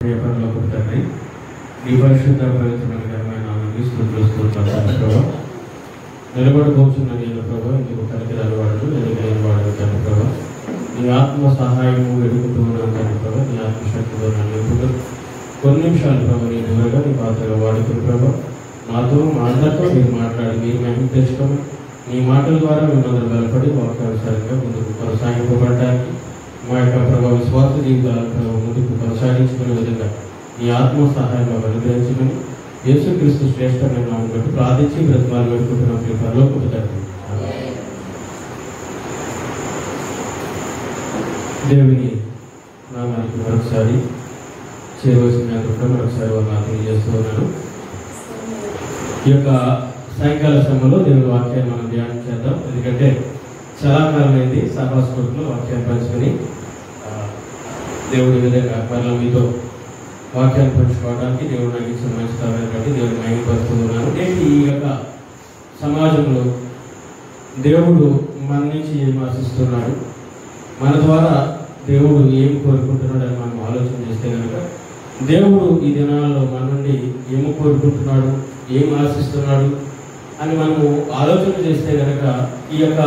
పరలోకపు తండ్రి, నీ పరిశుద్ధ పవిత్రమైన నామాన్ని స్తుతిస్తున్నాను ప్రభా. నిలబడుకోవచ్చున్న నేను ప్రభా, నీకు కనికరాలు వాడదు, ఎదుగైన వాడదు తండ్రి ప్రభా. నీ ఆత్మ సహాయము వెతుకుతూ ఉన్నాను తండ్రి ప్రభా. నీ ఆత్మశక్తితో నన్ను ఎప్పుడు కొన్ని నిమిషాలు ప్రభా నీ దూరంగా నీ పాత్రగా వాడుకుని ప్రభా నాతో మా అందరితో మీరు మాట్లాడి మీరు మేము తెచ్చుకొని నీ మాటల ద్వారా మిమ్మల్ని బలపడి వాక్యానుసారంగా ముందుకు కొనసాగింపబడడానికి మా యొక్క ప్రభావ విశ్వాస జీవితాలను ముందుకు కొనసాగించుకునే విధంగా నీ ఆత్మ సహాయం అనుగ్రహించమని యేసుక్రీస్తు శ్రేష్టమైన నామమున బట్టి ప్రార్థించి బ్రతిమాలు వేడుకుంటున్నాం మీ పరలోకపు తండ్రి. దేవుని నామానికి మరొకసారి చేయవలసిన మరొకసారి వాళ్ళని తెలియజేస్తూ ఉన్నాను. ఈ యొక్క సాయంకాల సమయంలో దేవుని వాక్యాన్ని మనం ధ్యానం చేద్దాం. ఎందుకంటే చాలా కాలమైంది సభాస్ఫూర్తిలో వాక్యాన్ని పంచుకొని దేవుడి విధంగా మరలా మీతో వాక్యాన్ని పంచుకోవడానికి దేవుడు నాకు ఇచ్చిన మంచి తరగతి బట్టి దేవుడిని మహిమపరుస్తూ ఉన్నాను. నేటి ఈ యొక్క సమాజంలో దేవుడు మన నుంచి ఏం ఆశిస్తున్నాడు, మన ద్వారా దేవుడు ఏం కోరుకుంటున్నాడు అని మనం ఆలోచన చేస్తే కనుక దేవుడు ఈ దినాల్లో మన నుండి ఏమి కోరుకుంటున్నాడు, ఏం ఆశిస్తున్నాడు అని మనము ఆలోచన చేస్తే కనుక ఈ యొక్క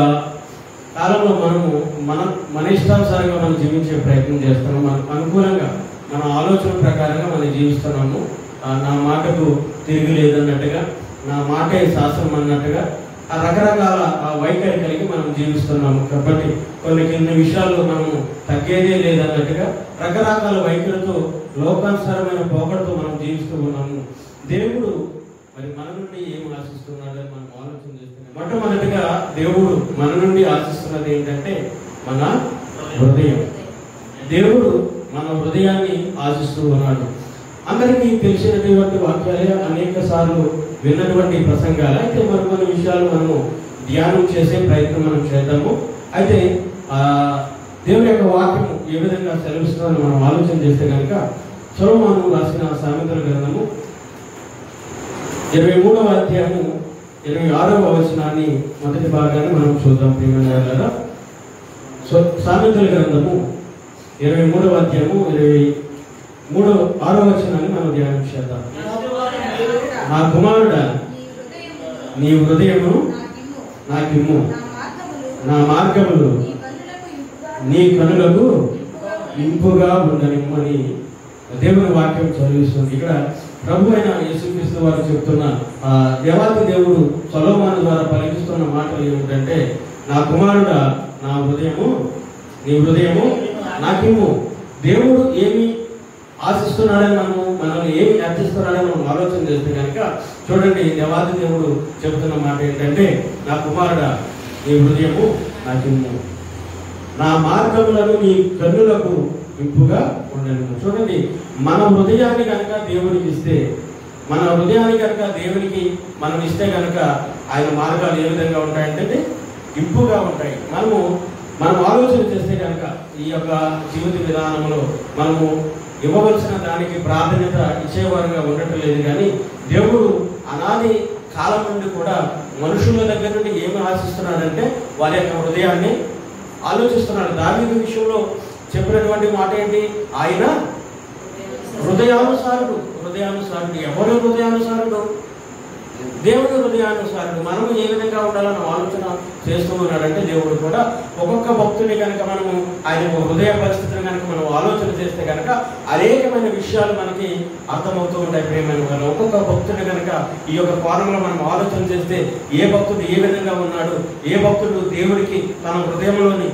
కాలంలో మనము మన ఇష్టానుసారంగా మనం జీవించే ప్రయత్నం చేస్తున్నాము. మనకు అనుకూలంగా మన ఆలోచన ప్రకారంగా మనం జీవిస్తున్నాము. నా మాటకు తిరిగి లేదన్నట్టుగా, నా మాటే శాస్త్రం అన్నట్టుగా ఆ రకరకాల వైఖరి కలిగి మనం జీవిస్తున్నాము. కాబట్టి కొన్ని విషయాల్లో మనము తగ్గేదే లేదన్నట్టుగా రకరకాల వైఖరితో లోకానుసారమైన పోకడతో మనం జీవిస్తూ ఉన్నాము. దేవుడు మరి మన నుండి ఏం ఆశిస్తున్నాడు అని మనం ఆలోచన చేస్తున్నాం. మొట్టమొదటిగా దేవుడు మన నుండి ఆశిస్తున్నది ఏంటంటే మన హృదయం. దేవుడు మన హృదయాన్ని ఆశిస్తూ ఉన్నాడు. అందరికీ తెలిసినటువంటి వాక్యాలే, అనేక సార్లు విన్నటువంటి ప్రసంగాలు. అయితే మరికొన్ని విషయాలు మనము ధ్యానం చేసే ప్రయత్నం మనం చేద్దాము. అయితే దేవుని యొక్క వాక్యము ఏ విధంగా సెలవిస్తుందని మనం ఆలోచన చేస్తే కనుక సొలొమోను రాసిన సామెతల గ్రంథము 23వ అధ్యాయము 26వ వచనాన్ని మొదటి భాగాన్ని మనం చూద్దాం. ప్రియమైన సామెతల గ్రంథము 23వ అధ్యాయము 26వ వచనాన్ని మనం ధ్యానం చేద్దాం. నా కుమారుడా, నీ హృదయము నాకిమ్ము, నా మార్గములు నీ కనులకు ఇంపుగా ఉండనిమ్మని దేవుని వాక్యం చదివిస్తుంది. ఇక్కడ ప్రభు అయిన యేసుక్రీస్తు వారు చెప్తున్న దేవాతి దేవుడు సొలొమోను ద్వారా పలికిస్తున్న మాటలు ఏమిటంటే, నా కుమారుడా, నా హృదయము నీ హృదయము నాకిమ్ము. దేవుడు ఏమి ఆశిస్తున్నాడని మనల్ని ఏమి అర్థిస్తున్నాడని మనం ఆలోచన చేస్తే కనుక చూడండి, దేవాది దేవుడు చెబుతున్న మాట ఏంటంటే, నా కుమారుడా, నీ హృదయము నాకిమ్ము, నా మార్గములను నీ కన్నులకు ఇంపుగా ఉండను. చూడండి, మన హృదయాన్ని కనుక దేవునికి ఇస్తే, మన హృదయాన్ని కనుక దేవునికి మనం ఇస్తే కనుక ఆయన మార్గాలు ఏ విధంగా ఉంటాయంటే ఇంపుగా ఉంటాయి. మనం ఆలోచన చేస్తే కనుక ఈ యొక్క జీవిత విధానంలో మనము ఇవ్వవలసిన దానికి ప్రాధాన్యత ఇచ్చేవారుగా ఉండటం లేదు. కానీ దేవుడు అనాది కాలం నుండి కూడా మనుషుల దగ్గర నుండి ఏమి ఆశిస్తున్నాడంటే వారి యొక్క హృదయాన్ని ఆలోచిస్తున్నాడు. దావీదు విషయంలో చెప్పినటువంటి మాట ఏంటి? ఆయన హృదయానుసారుడు. ఎవరు హృదయానుసారుడు? దేవుడు హృదయానుసారుడు. మనము ఏ విధంగా ఉండాలని ఆలోచన చేస్తూ ఉన్నాడంటే దేవుడు కూడా ఒక్కొక్క భక్తుని కనుక మనము ఆయన హృదయ పరిస్థితిని కనుక మనం ఆలోచన చేస్తే కనుక అనేకమైన విషయాలు మనకి అర్థమవుతూ ఉంటాయి. ప్రేమైన వాళ్ళు ఒక్కొక్క భక్తుని కనుక ఈ యొక్క కోణంలో మనం ఆలోచన చేస్తే ఏ భక్తుడు ఏ విధంగా ఉన్నాడు, ఏ భక్తుడు దేవుడికి తన హృదయంలోని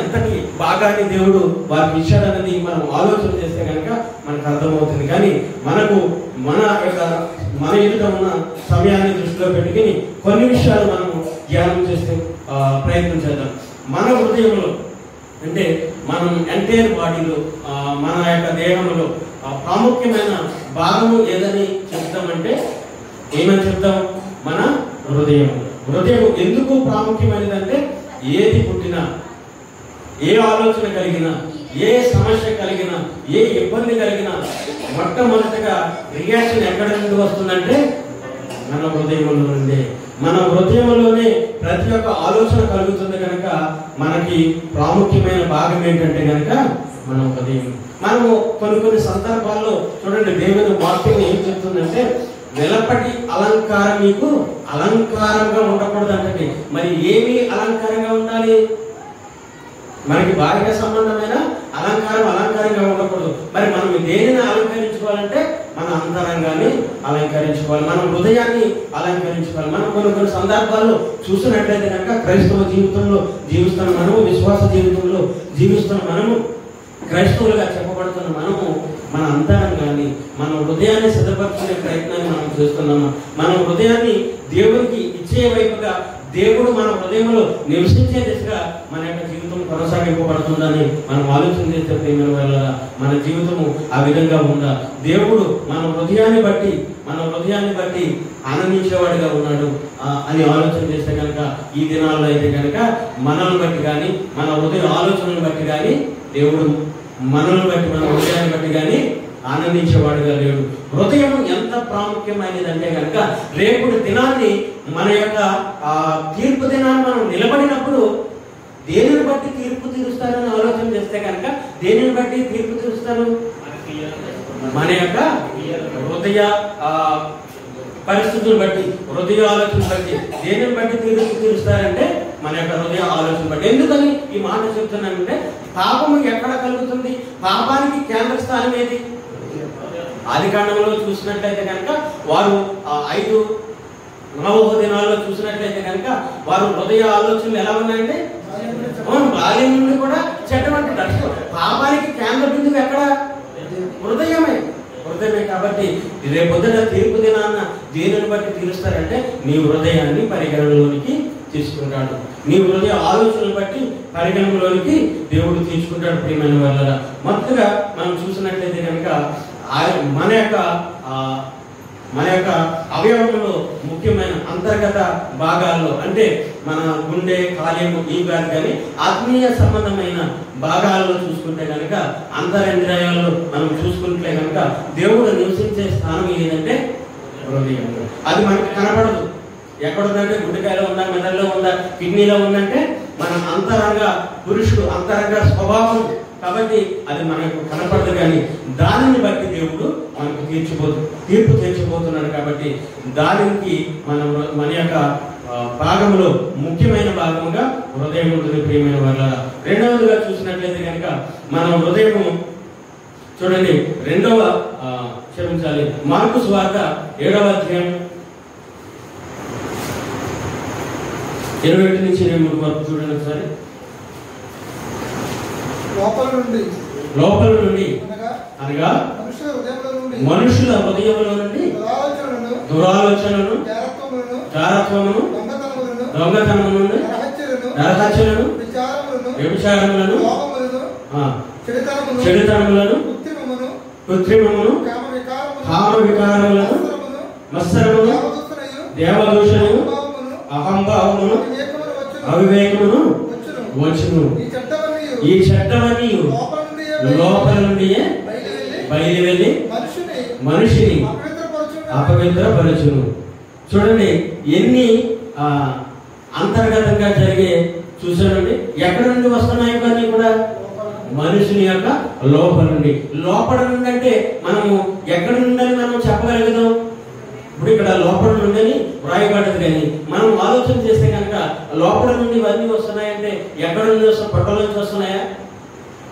ఎంతటి భాగాన్ని దేవుడు వారికి ఇచ్చాడన్నది మనం ఆలోచన చేస్తే కనుక మనకు అర్థమవుతుంది. కానీ మన ఎదుట ఉన్న సమయాన్ని దృష్టిలో పెట్టుకుని కొన్ని విషయాలు మనము ధ్యానం చేసే ప్రయత్నం చేద్దాం. మన హృదయంలో అంటే మనం ఎంటైర్ బాడీలో, మన యొక్క దేహంలో ప్రాముఖ్యమైన భాగము ఏదని చెప్తామంటే ఏమని చెప్తాం? మన హృదయం. హృదయం ఎందుకు ప్రాముఖ్యమైనదంటే ఏది పుట్టినా, ఏ ఆలోచన కలిగినా, ఏ సమస్య కలిగినా, ఏ ఇబ్బంది కలిగినా మొట్టమొదటిగా రియాక్షన్ ఎక్కడ నుండి వస్తుందంటే మన హృదయంలో నుండి. మన హృదయంలోనే ప్రతి ఒక్క ఆలోచన కలుగుతుంది కనుక మనకి ప్రాముఖ్యమైన భాగం ఏంటంటే కనుక మన హృదయం. మనము కొన్ని సందర్భాల్లో చూడండి, దేవుని వాక్యం ఏం చెప్తుందంటే వెలపటి అలంకారం మీకు అలంకారంగా ఉండకూడదు అంటే, మరి ఏమి అలంకారంగా ఉండాలి? మనకి బాహ్య సంబంధమైన అలంకారంగా ఉండకూడదు. మరి మనం దేనిని అలంకరించుకోవాలంటే మన అంతరంగాన్ని అలంకరించుకోవాలి, మన హృదయాన్ని అలంకరించుకోవాలి. మనం కొన్ని సందర్భాల్లో చూసినట్లయితే కనుక క్రైస్తవ జీవితంలో జీవిస్తున్న మనము, విశ్వాస జీవితంలో జీవిస్తున్న మనము, క్రైస్తవులుగా చెప్పబడుతున్న మనము మన అంతరంగాన్ని, మన హృదయాన్ని సిద్ధపరచుకునే ప్రయత్నాన్ని మనం చేస్తున్నాము. మన హృదయాన్ని దేవునికి ఇచ్చే వైపుగా, దేవుడు మన హృదయంలో నివసించే దిశగా మన యొక్క జీవితం కొనసాగింపబడుతుందని మనం ఆలోచన చేస్తే ప్రేమ వల్ల మన జీవితము ఆ విధంగా ఉందా? దేవుడు మన హృదయాన్ని బట్టి ఆనందించేవాడిగా ఉన్నాడు అని ఆలోచన చేస్తే కనుక, ఈ దినాల్లో అయితే కనుక మనల్ని బట్టి కానీ, మన హృదయ ఆలోచనలు బట్టి కానీ దేవుడు మనల్ని బట్టి, మన హృదయాన్ని బట్టి కానీ ఆనందించేవాడుగా లేడు. హృదయం ఎంత ప్రాముఖ్యమైనది అంటే కనుక, రేపుడు దినాన్ని, మన యొక్క తీర్పు దినాన్ని మనం నిలబడినప్పుడు దేనిని బట్టి తీర్పు తీరుస్తారని ఆలోచన చేస్తే కనుక, దేనిని బట్టి తీర్పు తీరుస్తారు? మన యొక్క హృదయ పరిస్థితులు బట్టి, హృదయ ఆలోచన బట్టి. దేనిని బట్టి తీర్పు తీరుస్తారంటే మన యొక్క హృదయ ఆలోచన బట్టి. ఎందుకని ఈ మాట చెప్తున్నానంటే, పాపము ఎక్కడ కలుగుతుంది? పాపానికి కేంద్ర స్థానం ఏది? ఆదికాండంలో చూసినట్లయితే కనుక వారు 5 నవోహ దినాల్లో చూసినట్లయితే కనుక వారు హృదయ ఆలోచనలు ఎలా ఉన్నాయంటే, బాల్యం నుండి కూడా చెడ్డమంటే దర్శనం. పాపానికి కేంద్ర బిందువు ఎక్కడ? హృదయమే. కాబట్టి రేపొద్దున తీర్పు దినాన్న దేనిని బట్టి తీరుస్తారంటే నీ హృదయాన్ని పరిగణలోనికి తీసుకుంటాడు, నీ హృదయ ఆలోచనలు బట్టి పరిగణలోనికి దేవుడు తీసుకుంటాడు. ప్రియమైన వాళ్ళ మొత్తగా మనం చూసినట్లయితే కనుక మన యొక్క అవయవంలో ముఖ్యమైన అంతర్గత భాగాల్లో, అంటే మన గుండె, కాలేయం, ఈ గాలి కానీ ఆత్మీయ సంబంధమైన భాగాల్లో చూసుకుంటే కనుక, అంతరింద్రియాల్లో మనం చూసుకుంటే కనుక దేవుడు నివసించే స్థానం ఏదంటే హృదయం. అది మనకి కనపడదు. ఎక్కడుందంటే గుండెకాయలో ఉందా, మెదడులో ఉందా, కిడ్నీలో ఉందంటే మన అంతరంగ పురుషుడు, అంతరంగ స్వభావం. కాబట్టి అది మనకు కనపడదు, కానీ దానిని బట్టి దేవుడు మనకు తీర్పు తీర్చబోతున్నాడు. కాబట్టి దానికి మన యొక్క భాగంలో ముఖ్యమైన భాగంగా హృదయం ఉంటుంది. ప్రియమైన వాళ్ళ రెండవదిగా చూసినట్లయితే కనుక మన హృదయము చూడండి, మార్కు సువార్త 7వ అధ్యాయం 21 నుంచి 23 వరకు చూడండి ఒకసారి. లోపల నుండి అనగా మనుషుల హృదయంలో నుండి దురాలోచనలను, జారత్వమును, దొంగతనములను, నరహత్యలను, వ్యభిచారములను, చెడుతనములను, కృత్రిమమును, కామ వికారములను, మత్సరమును, దేవదూషణము, అహంభావమును, అవివేకమును వచ్చును. ఈ చెడ్డవన్నీ లోపల నుండి బయలు వెళ్ళి మనిషిని అపవిత్రపరచును. చూడండి ఎన్ని అంతర్గతంగా జరిగే చూసానండి. ఎక్కడి నుండి వస్తున్నాయి కానీ కూడా మనుషుని యొక్క లోపల నుండి అంటే మనము ఎక్కడి నుండి మనం చెప్పగలుగుతాం? ఇప్పుడు ఇక్కడ లోపల నుండి వ్రాయబడ్డది, కానీ మనం ఆలోచన చేస్తే కనుక లోపల నుండి ఇవన్నీ వస్తున్నాయంటే ఎక్కడ నుండి వస్తాయి? పొట్టల నుంచి వస్తున్నాయా?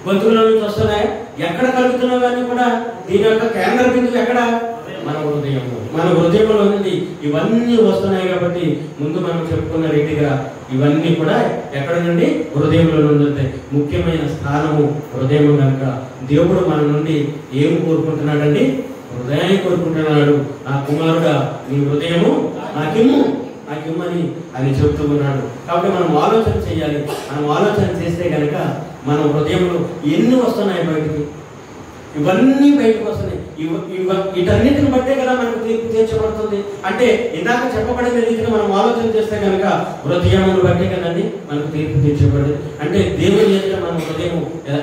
గొంతుల నుంచి వస్తున్నాయా? ఎక్కడ కలుగుతున్నవన్నీ కూడా దీని యొక్క కేంద్ర బిందువు ఎక్కడ? మన హృదయము. మన హృదయంలో నుండి ఇవన్నీ వస్తున్నాయి. కాబట్టి ముందు మనం చెప్పుకున్న రీతిగా ఇవన్నీ కూడా ఎక్కడ నుండి? హృదయంలో నుండి వస్తాయి. ముఖ్యమైన స్థానము హృదయం కనుక దేవుడు మన నుండి ఏం కోరుకుంటున్నాడండి? హృదయాన్ని కోరుకుంటున్నాడు. నా కుమారుడా, నీ హృదయము నాకిమ్మని అని చెబుతూ ఉన్నాడు. కాబట్టి మనం ఆలోచన చేయాలి. మనం ఆలోచన చేస్తే కనుక మన హృదయంలో ఎన్ని వస్తున్నాయి బయటికి? ఇవన్నీ బయటకు వస్తున్నాయి. వీటన్నిటిని బట్టే కదా మనకు తీర్పు తీర్చబడుతుంది. అంటే ఇందాక చెప్పబడిన రీతిగా మనం ఆలోచన చేస్తే కనుక హృదయమును బట్టే కదండి మనకు తీర్పు తీర్చబడింది. అంటే దేవుని ఎదుట మన హృదయం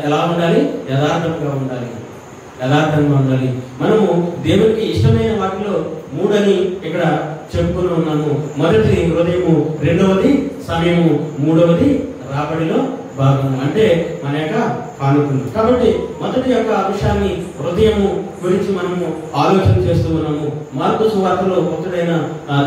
ఎలా ఉండాలి? యథార్థంగా ఉండాలి. మనము దేవునికి ఇష్టమైన వాటిలో 3 అని ఇక్కడ చెప్పుకుని ఉన్నాము. మొదటిది హృదయము, రెండవది సమయము, మూడవది రాబడిలో భాగము. అంటే మన యొక్క కానుకలు. కాబట్టి మొదటి యొక్క అంశాన్ని హృదయము గురించి మనము ఆలోచన చేస్తూ ఉన్నాము. మార్కు సువార్తలో భక్తుడైన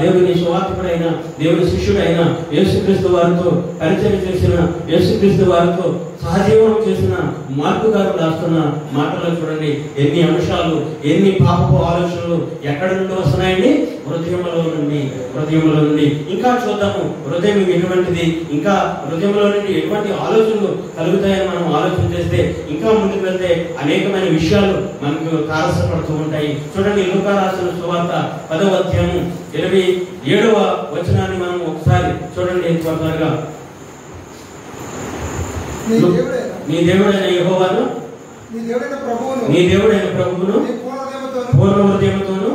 దేవుని సువార్తికుడైన దేవుని శిష్యుడైన యేసుక్రీస్తు వారితో పరిచయం చేసిన యేసుక్రీస్తు వారితో సహజీవనం చేసిన మార్కు గారు రాస్తున్న మాటల్లో చూడండి ఎన్ని అంశాలు, ఎన్ని పాపపు ఆలోచనలు ఎక్కడ నుండి వస్తున్నాయండి? హృదయంలో నుండి. ఇంకా చూద్దాము హృదయం ఎటువంటిది, ఇంకా హృదయంలో నుండి ఎటువంటి ఆలోచనలు కలుగుతాయని మనం ఆలోచన చేస్తే ఇంకా ముందుకు వెళ్తే అనేకమైన విషయాలు మనకు తారసపడుతూ ఉంటాయి. చూడండి లూకా రాసిన సువార్త 10వ అధ్యాయం 27వ వచనాన్ని మనం ఒకసారి చూడండి త్వరగా. నీ దేవుడైన యెహోవాను, నీ దేవుడైన ప్రభువును పూర్ణ హృదయముతోను,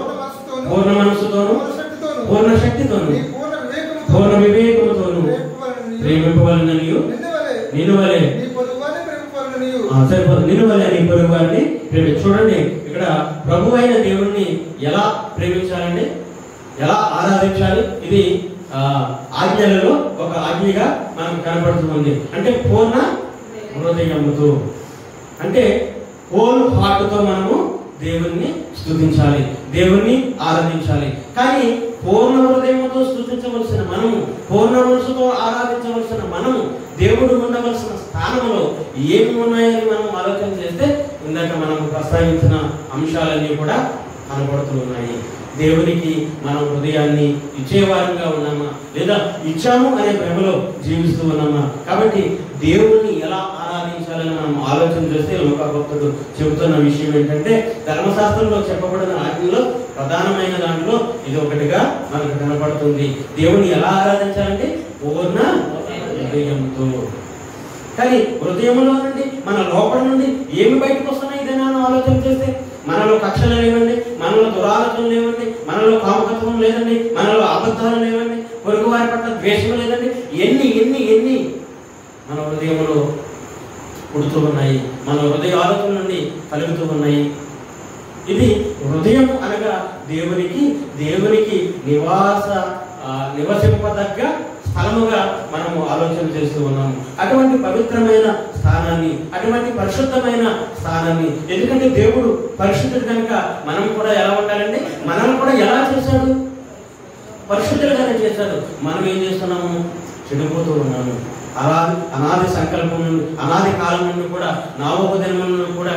పూర్ణ మనస్సుతోను, పూర్ణ శక్తితోను, పూర్ణ వివేకముతోను ప్రేమింపవలెననియు, నిన్ను వలె సరిపోదు, నిన్ను వలె నీ పొరుగు వారిని ప్రేమించు. చూడండి ఇక్కడ ప్రభు అయిన దేవుణ్ణి ఎలా ప్రేమించాలండి, ఎలా ఆరాధించాలి? ఇది ఆజ్ఞలలో ఒక ఆజ్ఞగా మనకు కనబడుతుంది. అంటే పూర్ణ హృదయముతో, అంటే హోల్ హార్ట్ తో మనము దేవుణ్ణి స్తుతించాలి, దేవుణ్ణి ఆరాధించాలి. కానీ పూర్ణ హృదయంతో స్తుతించవలసిన మనము, పూర్ణ మనసుతో ఆరాధించవలసిన మనము దేవుడు ఉండవలసిన స్థానంలో ఏమి ఉన్నాయని మనం ఆలోచన చేస్తే ఇందాక మనం ప్రస్తావించిన అంశాలన్నీ కూడా కనబడుతూ ఉన్నాయి. దేవునికి మనం హృదయాన్ని ఇచ్చేవారంగా ఉన్నామా, లేదా ఇచ్చాము అనే ప్రేమలో జీవిస్తూ ఉన్నామా? కాబట్టి దేవుణ్ణి ఎలా ఆరాధించాలని మనం ఆలోచన చేస్తే లోకభక్తుడు చెబుతున్న విషయం ఏంటంటే, ధర్మశాస్త్రంలో చెప్పబడిన ఆజ్ఞలో ప్రధానమైన దాంట్లో ఇది ఒకటిగా మనకు కనపడుతుంది. దేవుని ఎలా ఆరాధించాలంటే పూర్ణ హృదయంతో. కానీ హృదయంలో నుండి, మన లోపల నుండి ఏమి బయటకు వస్తున్నాయి ఇదేనా ఆలోచన చేస్తే, మనలో కక్షలు లేవండి, మనలో దురాలోచనలు లేవండి, మనలో కామకత్వం లేదండి, మనలో అబద్ధాలు లేవండి, పొరుగు వారి పట్ల ద్వేషం లేదండి. ఎన్ని ఎన్ని ఎన్ని మన హృదయంలో పుడుతూ ఉన్నాయి, మన హృదయ ఆలోచన నుండి కలుగుతూ ఉన్నాయి. ఇది హృదయం అనగా దేవునికి నివసింపదగ్గ స్థలముగా మనము ఆలోచన చేస్తూ ఉన్నాము. అటువంటి పవిత్రమైన స్థానాన్ని, అటువంటి పరిశుద్ధమైన స్థానాన్ని, ఎందుకంటే దేవుడు పరిశుద్ధుడు కనుక మనం కూడా ఎలా ఉండాలండి? మనల్ని కూడా ఎలా చేశాడు? పరిశుద్ధులుగానే చేశాడు. మనం ఏం చేస్తున్నాము? చెడిపోతూ ఉన్నాము. అనాది సంకల్పం నుండి, అనాది కాలం నుండి కూడా, నవోపదినముల నుండి కూడా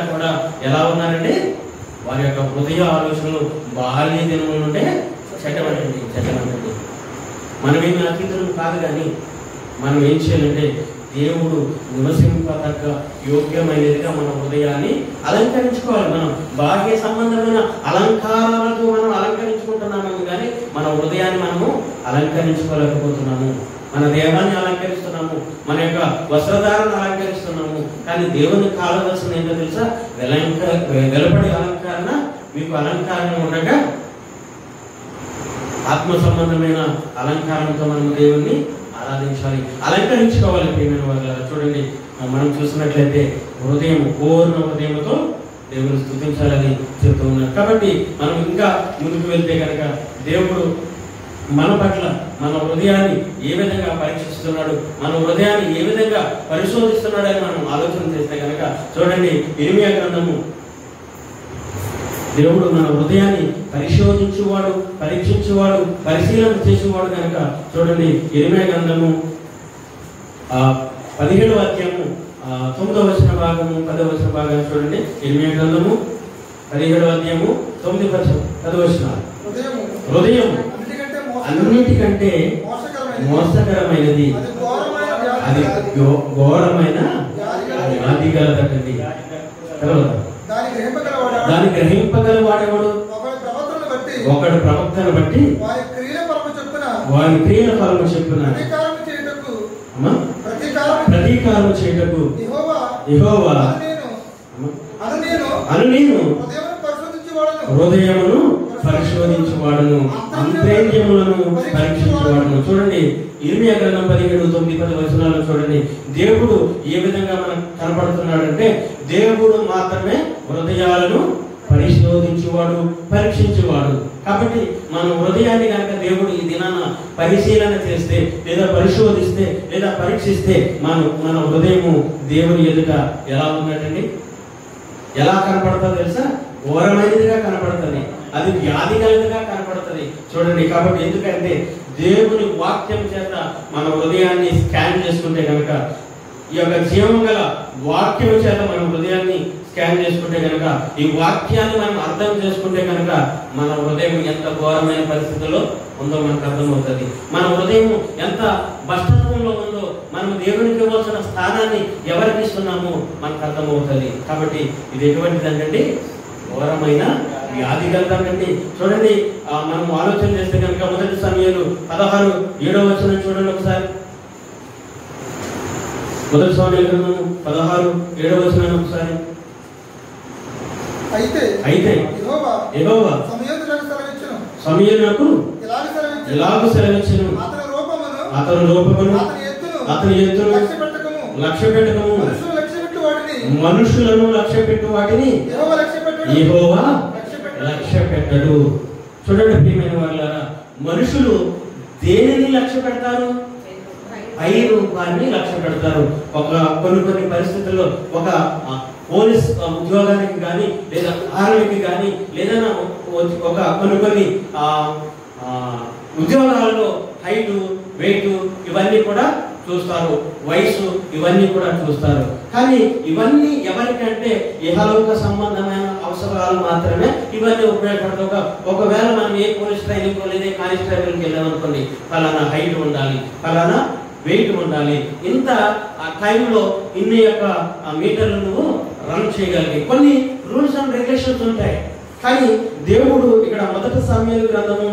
ఎలా ఉన్నారంటే వారి యొక్క హృదయ ఆలోచనలు బాల్య దినముల నుండే చెడ్డబడండి. మనమేమి అతీతులు కాదు, కానీ మనం ఏం చేయాలంటే దేవుడు నివసింపదగ్గ యోగ్యమైనదిగా మన హృదయాన్ని అలంకరించుకోవాలి. మనం బాహ్య సంబంధమైన అలంకారాలతో మనం అలంకరించుకుంటున్నాము, కానీ మన హృదయాన్ని మనము అలంకరించుకోలేకపోతున్నాము. మన దేహాన్ని అలంకరిస్తున్నాము, మన యొక్క వస్త్రధారణ అలంకరిస్తున్నాము, కానీ దేవునికి కావలసిన ఏంటో తెలుసా? వెలుపడి అలంకరణ మీకు అలంకరణ ఉండగా ఆత్మ సంబంధమైన అలంకారంతో మనం దేవుణ్ణి ఆరాధించాలి, అలంకరించుకోవాలి. ప్రియమైన వాళ్ళ చూడండి, మనం చూసినట్లయితే హృదయం పూర్ణ హృదయంతో దేవుని స్తుతించాలని చెప్తూ ఉన్నారు. కాబట్టి మనం ఇంకా ముందుకు వెళ్తే కనుక దేవుడు మన పట్ల మన హృదయాన్ని ఏ విధంగా పరీక్షిస్తున్నాడు, మన హృదయాన్ని ఏ విధంగా పరిశోధిస్తున్నాడని మనం ఆలోచన చేస్తే కనుక చూడండి, ఇర్మియా గ్రంథము, దేవుడు మన హృదయాన్ని పరిశోధించువాడు, పరీక్షించువాడు, పరిశీలన చేసేవాడు కనుక చూడండి, ఇర్మియా గ్రంథము 17వ అధ్యాయము 9వ వచన భాగము 10వ వచన భాగాన్ని చూడండి. ఇర్మియా గ్రంథము 17వ అధ్యాయము 9-10 వచనాలు. హృదయం అన్నిటికంటే మోసకరమైనది, అది ఘోరమైన వ్యాధి గలదటండి. దాని గ్రహింపగల వాడేవాడు ఒకడు ప్రవక్తను బట్టి వారి క్రియల ఫలము చెప్పున ప్రతీకారం చేయుటకు యెహోవా అను నేను హృదయమును పరిశోధించువాడును, అంతరేంద్రియములను పరీక్షించువాడును. చూడండి, ఇర్మియా గ్రంథం 17:9-10 వచనాలను చూడండి. దేవుడు ఏ విధంగా మనకు కనపడుతున్నాడంటే, దేవుడు మాత్రమే హృదయాలను పరిశోధించేవాడు, పరీక్షించేవాడు. కాబట్టి మన హృదయాన్ని కనుక దేవుడు ఈ దినాన పరిశీలన చేస్తే, లేదా పరిశోధిస్తే, లేదా పరీక్షిస్తే మన హృదయము దేవుని ఎదుట ఎలా ఉన్నట్టండి, ఎలా కనపడుతుందో తెలుసా? ఘోరమైనదిగా కనపడుతుంది, అది వ్యాధి కలిగిగా కనపడుతుంది. చూడండి, కాబట్టి ఎందుకంటే దేవుని వాక్యం చేత మన హృదయాన్ని స్కాన్ చేసుకుంటే కనుక, ఈ యొక్క జీవం గల వాక్యం చేత మన హృదయాన్ని స్కాన్ చేసుకుంటే కనుక, ఈ వాక్యాన్ని మనం అర్థం చేసుకుంటే కనుక మన హృదయం ఎంత ఘోరమైన పరిస్థితుల్లో ఉందో మనకు అర్థమవుతుంది. మన హృదయం ఎంత భ్రష్టత్వంలో ఉందో, మనం దేవునికి ఇవ్వాల్సిన స్థానాన్ని ఎవరికి ఇస్తున్నామో మనకు అర్థమవుతుంది. కాబట్టి ఇది ఎటువంటిదంటే ఘోరమైన వ్యాధి కలదండి. చూడండి, మనం ఆలోచన చేస్తే కనుక మొదటి సమయాలు 16:7 చూడండి ఒకసారి. మొదటి సమయాల గ్రంథము 16:7 ఒకసారి. అయితే యెహోవా సమూయేలునకు ఇలాగు సెలవిచ్చెను, అతని రూపమును అతని ఎత్తును లక్ష్యపెట్టకము, మనుషులను లక్ష్యపెట్టు వాటిని యెహోవా లక్ష్యపెట్టడు. చూడండి ప్రియమైన వాళ్ళారా, మనుషులు దేనిని లక్ష్య పెడతారు? పై రూపాన్ని లక్ష్య పెడతారు. కొన్ని పరిస్థితుల్లో ఒక పోలీస్ ఉద్యోగానికి కానీ, లేదా ఆర్మీకి కానీ, లేదా ఒక కొన్ని ఉద్యోగాలలో హైటు, వెయిట్ ఇవన్నీ కూడా చూస్తారు, వయసు ఇవన్నీ కూడా చూస్తారు. కానీ ఇవన్నీ ఎవరికంటే ఇహలోక సంబంధమైన అవసరాలు మాత్రమే ఇవన్నీ ఉపయోగపడతాయి. ఒకవేళ మనం ఏ పోలీస్ ట్రైనింగ్ లేదా కానిస్టేబుల్కి వెళ్ళామనుకోండి, ఫలానా హైట్ ఉండాలి, ఫలానా వెయిట్ ఉండాలి, ఇంత ఆ టైంలో ఇన్ని యొక్క మీటర్లు నువ్వు రన్ చేయగలిగి కొన్ని రూల్స్ అండ్ రెగ్యులేషన్స్ ఉంటాయి. కానీ దేవుడు ఇక్కడ మొదటి సమూయేలు గ్రంథము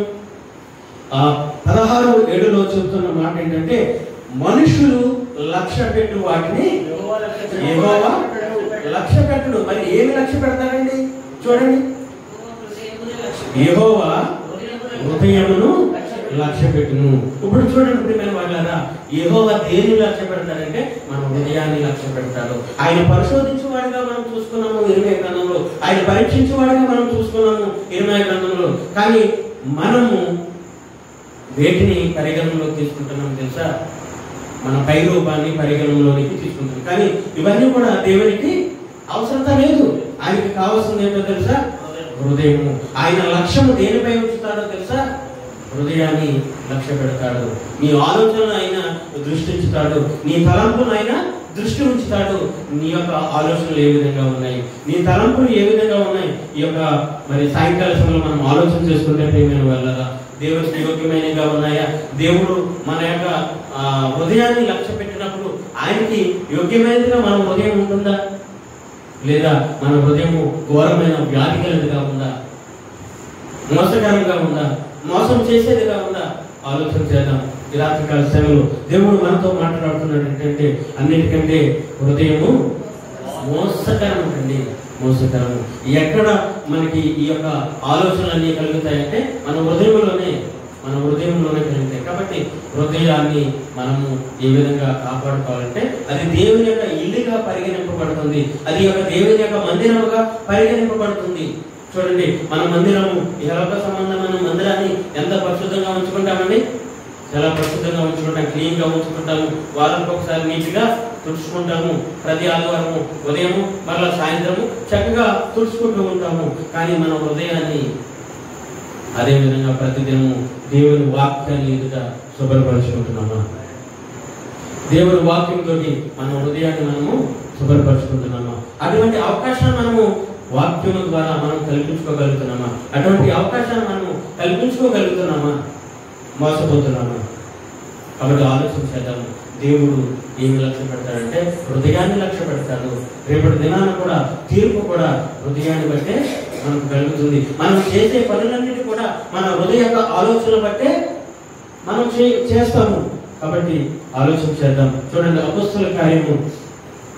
16:7 చెబుతున్న మాట ఏంటంటే, మనుషులు లక్ష్య పెట్టు వాటిని యెహోవా లక్ష్య పెట్టడు. మరి ఏమి లక్ష్య పెడతాడండి? చూడండి, యెహోవా హృదయమును లక్ష్య పెట్టును. ఇప్పుడు చూడండి ప్రియమైన వాళ్ళారా, యెహోవా దేని లక్ష్య పెడతాడంటే మన హృదయాన్ని లక్ష్య పెడతాడు. ఆయన పరిశోధించేవాడిగా మనం చూసుకున్నాము 20 గ్రంథంలో, ఆయన పరీక్షించేవాడిగా మనం చూసుకున్నాము 20 గ్రంథంలో. కానీ మనము వేటిని పరిగణనలోకి తీసుకుంటున్నాం తెలుసా? మన పై రూపాన్ని పరిగణనలోనికి తీసుకుంటాం. కానీ ఇవన్నీ కూడా దేవునికి అవసరత లేదు. ఆయనకి కావాల్సింది ఏంటో తెలుసా? హృదయము. ఆయన లక్ష్యము దేనిపై ఉంచుతాడో తెలుసా? హృదయాన్ని లక్ష్య పెడతాడు. నీ ఆలోచనలు ఆయన దృష్టించుతాడు, నీ తలంపులు ఆయన దృష్టి ఉంచుతాడు. నీ యొక్క ఆలోచనలు ఏ విధంగా ఉన్నాయి, నీ తలంపులు ఏ విధంగా ఉన్నాయి, ఈ యొక్క మరి సాయంకాల సమయంలో మనం ఆలోచన చేసుకుంటే ప్రియమైన వాళ్ళగా దేవుడికి యోగ్యమైనగా ఉన్నాయా? దేవుడు మన యొక్క హృదయాన్ని లక్ష్య పెట్టినప్పుడు ఆయనకి యోగ్యమైనదిగా మన హృదయం ఉంటుందా, లేదా మన హృదయము ఘోరమైన వ్యాధి కలిగిగా ఉందా, మోసకరంగా ఉందా, మోసం చేసేదిగా ఉందా? ఆలోచన చేద్దాం. ఈ రాత్రికాల సమయంలో దేవుడు మనతో మాట్లాడుతున్నాడు ఏంటంటే, అన్నిటికంటే హృదయము మోసకరం అండి, మోసకరము. ఎక్కడ మనకి ఈ యొక్క ఆలోచనలన్నీ కలుగుతాయంటే మన హృదయంలోనే కలుగుతాయి. కాబట్టి హృదయాన్ని మనము ఏ విధంగా కాపాడుకోవాలంటే, అది దేవుని యొక్క ఇల్లుగా పరిగణింపబడుతుంది, అది యొక్క దేవుని యొక్క మందిరముగా పరిగణింపబడుతుంది. చూడండి, మన మందిరము ఇహలోక సంబంధమైన మందిరాన్ని ఎంత పరిశుద్ధంగా ఉంచుకుంటామండి? చాలా పరిశుద్ధంగా ఉంచుకుంటాం, క్లీన్ గా ఉంచుకుంటాము, వారానికి ఒకసారి నీట్గా తుడుచుకుంటాము, ప్రతి ఆదివారము ఉదయము మళ్ళా సాయంత్రము చక్కగా తుడుచుకుంటూ ఉంటాము. కానీ మన హృదయాన్ని అదే విధంగా ప్రతిదినము దేవుని వాక్యాన్ని ఎదుట శుభ్రపరుచుకుంటున్నామా? దేవుని వాక్యంతో మన హృదయాన్ని మనము శుభ్రపరుచుకుంటున్నామా? అటువంటి అవకాశాన్ని మనము వాక్యం ద్వారా మనం కల్పించుకోగలుగుతున్నామా? అటువంటి అవకాశాన్ని మనము కల్పించుకోగలుగుతున్నామా? మోసపోతున్నామా? కాబట్టి ఆలోచన చేద్దాము. దేవుడు ఏమి లక్ష్య పెడతాడంటే హృదయాన్ని లక్ష్య పెడతాడు. రేపటి దినాన్ని కూడా తీర్పు కూడా హృదయాన్ని బట్టే మనకు కలుగుతుంది. మనం చేసే పనులన్నిటి కూడా మన హృదయ యొక్క ఆలోచన బట్టే మనం చేస్తాము. కాబట్టి ఆలోచన చేద్దాం. చూడండి, అపోస్తల కార్యము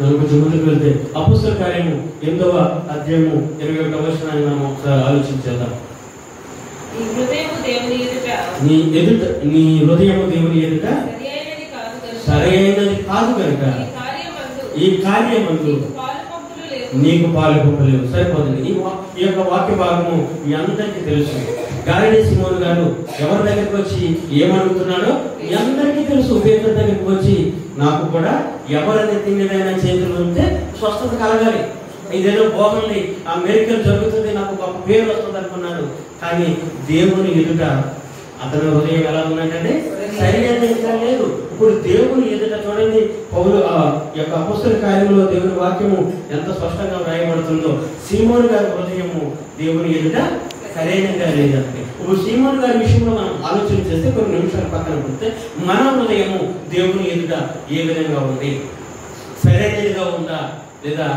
కొంచెం ముందుకు వెళ్తే అపోస్తల కార్యము 8వ అధ్యాయము 21వ వచనాన్ని మనం ఒకసారి ఆలోచించేద్దాం. నీ హృదయము దేవుని ఎదుట సరైనది కాదు కనుక ఈ కార్యమందు నీకు పాలు పంపలేవు. సరిపోతుంది. ఈ యొక్క వాక్య భాగము మీ అందరికీ తెలుసు. గాలిడి సీమోను గారు ఎవరి దగ్గరికి వచ్చి ఏమడుగుతున్నాడో మీ అందరికీ తెలుసు. పేతురు దగ్గరికి వచ్చి నాకు కూడా ఎవరైనా తిండిదైనా చేతులు ఉంటే స్వస్థత కలగాలి, ఇదేదో బాగుంది, ఆ మెరికల్ జరుగుతుంది, నాకు ఒక పేరు వస్తుంది అనుకున్నాడు. కానీ దేవుని ఎదుట అతని హృదయం ఎలా ఉందంటే సరైన లేదు. ఇప్పుడు దేవుని ఎదుట చూడండి, పౌలు యొక్క అపొస్తలుల కార్యములో దేవుని వాక్యము ఎంత స్పష్టంగా వ్రాయబడుతుందో. సీమోను గారి హృదయము దేవుని ఎదుట సరైనగా లేదంటే, ఇప్పుడు సీమోను గారి విషయంలో మనం ఆలోచన చేస్తే కొన్ని నిమిషాల పక్కన పెడితే మన హృదయము దేవుని ఎదుట ఏ విధంగా ఉంది? సరైనదిగా ఉందా లేదా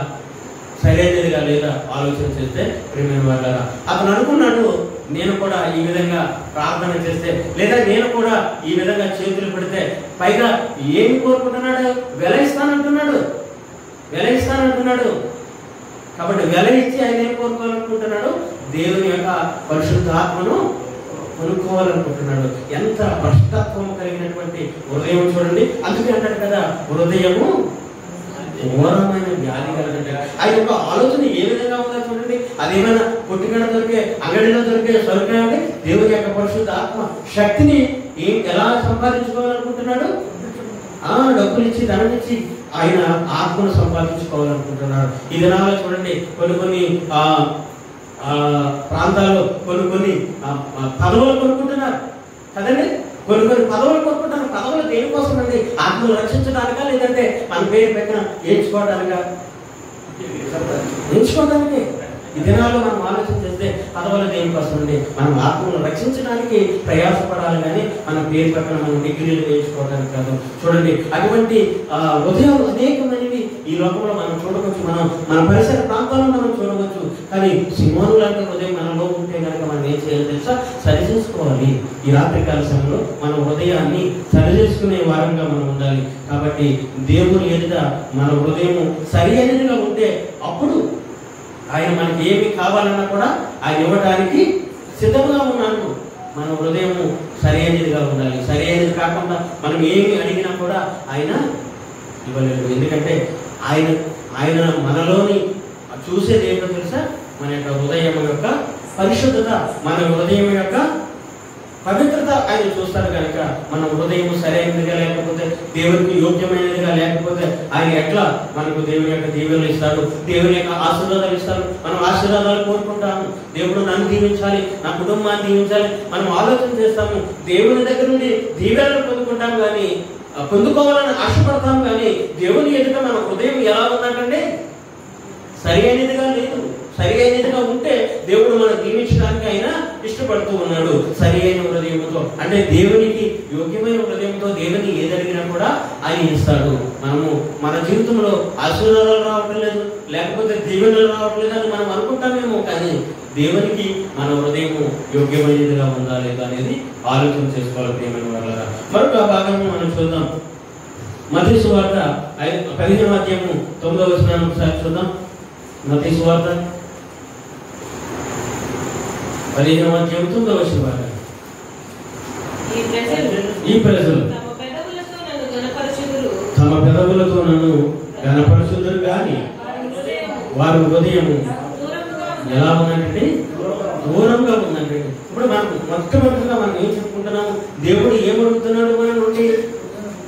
సరైనదిగా లేదా ఆలోచన చేస్తే ప్రియమైన వాళ్ళారా, అతను అనుకున్నాడు నేను కూడా ఈ విధంగా ప్రార్థన చేస్తే లేదా నేను కూడా ఈ విధంగా చేతులు పెడితే, పైగా ఏమి కోరుకుంటున్నాడు? వెల ఇస్తానంటున్నాడు. కాబట్టి వెల ఇచ్చి ఆయన ఏం కోరుకోవాలనుకుంటున్నాడు? దేవుని యొక్క పరిశుద్ధ ఆత్మను కొనుక్కోవాలనుకుంటున్నాడు. ఎంత భ్రష్టత్వం కలిగినటువంటి హృదయం చూడండి. అందుకే అంటాడు కదా, హృదయము ఘోరమైన వ్యాధి కలదంటే. ఆ యొక్క ఆలోచన ఏ విధంగా ఉందో చూడండి. అదేమైనా కొట్టుగడ దొరికే అంగడిలో దొరికే సరుకు? దేవుని యొక్క పరిశుద్ధ ఆత్మ శక్తిని ఎలా సంపాదించుకోవాలనుకుంటున్నాడు? డబ్బులు ఇచ్చి ధనం ఇచ్చి ఆయన ఆత్మను సంపాదించుకోవాలనుకుంటున్నాడు. ఈ దినాల్లో చూడండి, కొన్ని ప్రాంతాల్లో కొన్ని పదవులు కొనుక్కుంటున్నారు కదండి. కొన్ని పదవులు కొనుక్కుంటారు. పదవులు దేనికోసం అండి? ఆత్మను రక్షించడానికా లేదంటే మన పేరు పెట్టిన ఎంచుకోవడానికా? ఎంచుకోవడానికి. ఈ దినాల్లో మనం ఆలోచన చేస్తే పదవులు దేనికోసం అండి? మనం ఆత్మను రక్షించడానికి ప్రయాసపడాలి కానీ మన పేరు పక్కన మనం డిగ్రీలు వేయించుకోవడానికి కాదు. చూడండి, అటువంటి హృదయాలు అనేకమైనవి ఈ లోకంలో మనం చూడవచ్చు. మన పరిసర ప్రాంతాల్లో మనం చూడవచ్చు. కానీ సింహోను లాంటి హృదయం మనలో ఉంటే కనుక మనం ఏం చేయాలి తెలుసా? సరిచేసుకోవాలి. ఈ రాత్రికాల సమయంలో మన హృదయాన్ని సరిచేసుకునే వారంగా మనం ఉండాలి. కాబట్టి దేవుని ఎదుట మన హృదయము సరి అయినదిగా ఉంటే అప్పుడు ఆయన మనకి ఏమి కావాలన్నా కూడా ఆయన ఇవ్వడానికి సిద్ధంగా ఉన్నాడు. మన హృదయము సరైనదిగా ఉండాలి. సరైనది కాకుండా మనం ఏమి అడిగినా కూడా ఆయన ఇవ్వలేడు. ఎందుకంటే ఆయన మనలోని చూసేది ఏంటో తెలుసా? మన యొక్క హృదయం యొక్క పరిశుద్ధత, మన హృదయం యొక్క పవిత్రత ఆయన చూస్తాడు. కనుక మన హృదయం సరైనదిగా లేకపోతే, దేవునికి యోగ్యమైనదిగా లేకపోతే ఆయన ఎట్లా మనకు దేవుని యొక్క దీవెనలు ఇస్తాడు, దేవుని యొక్క ఆశీర్వాదాలు ఇస్తాడు. మనం ఆశీర్వాదాలు కోరుకుంటాము. దేవుడు నన్ను దీవించాలి, నా కుటుంబాన్ని దీవించాలి మనం ఆలోచన చేస్తాము. దేవుని దగ్గర నుండి దీవెనలు పొందుకుంటాం కానీ పొందుకోవాలని ఆశపడతాం. కానీ దేవుని ఎదుట మన హృదయం ఎలా ఉందంటే సరి అయినదిగా లేదు. సరి అయినదిగా ఉంటే దేవుడు మనం దీవించడానికి ఆయన ఇష్టపడుతూ ఉన్నాడు. సరి అయిన హృదయంతో అంటే దేవునికి యోగ్యమైన హృదయంతో దేవుని ఏదడిగినా కూడా ఆయన ఇస్తాడు. మనము మన జీవితంలో ఆశీర్వాదాలు రావటం లేదు, లేకపోతే దీవెనలు రావట్లేదు అని మనం అనుకుంటామేమో. కానీ దేవునికి మన హృదయము యోగ్యమైనదిగా ఉందా లేదా అనేది ఆలోచన చేసుకోవాలి. ప్రియమైన వాళ్ళ మరొక భాగము మనం చూద్దాం. మత్తయి సువార్త 15వ అధ్యాయము 9వ వచనాన్ని ఒకసారి చూద్దాం. మత్తయి సువార్త 15వ అధ్యాయం 9వ వచనం. ఈ ప్రజలు తమ పెదవులతో నన్ను ఘనపరచుదురు కానీ వారి హృదయము ఎలా ఉందంటే దూరంగా ఉందంటే. ఇప్పుడు మనం మొట్టమొదటిగా మనం ఏం చెప్పుకుంటున్నాము? దేవుడు ఏమడుగుతున్నాడు మన నుండి?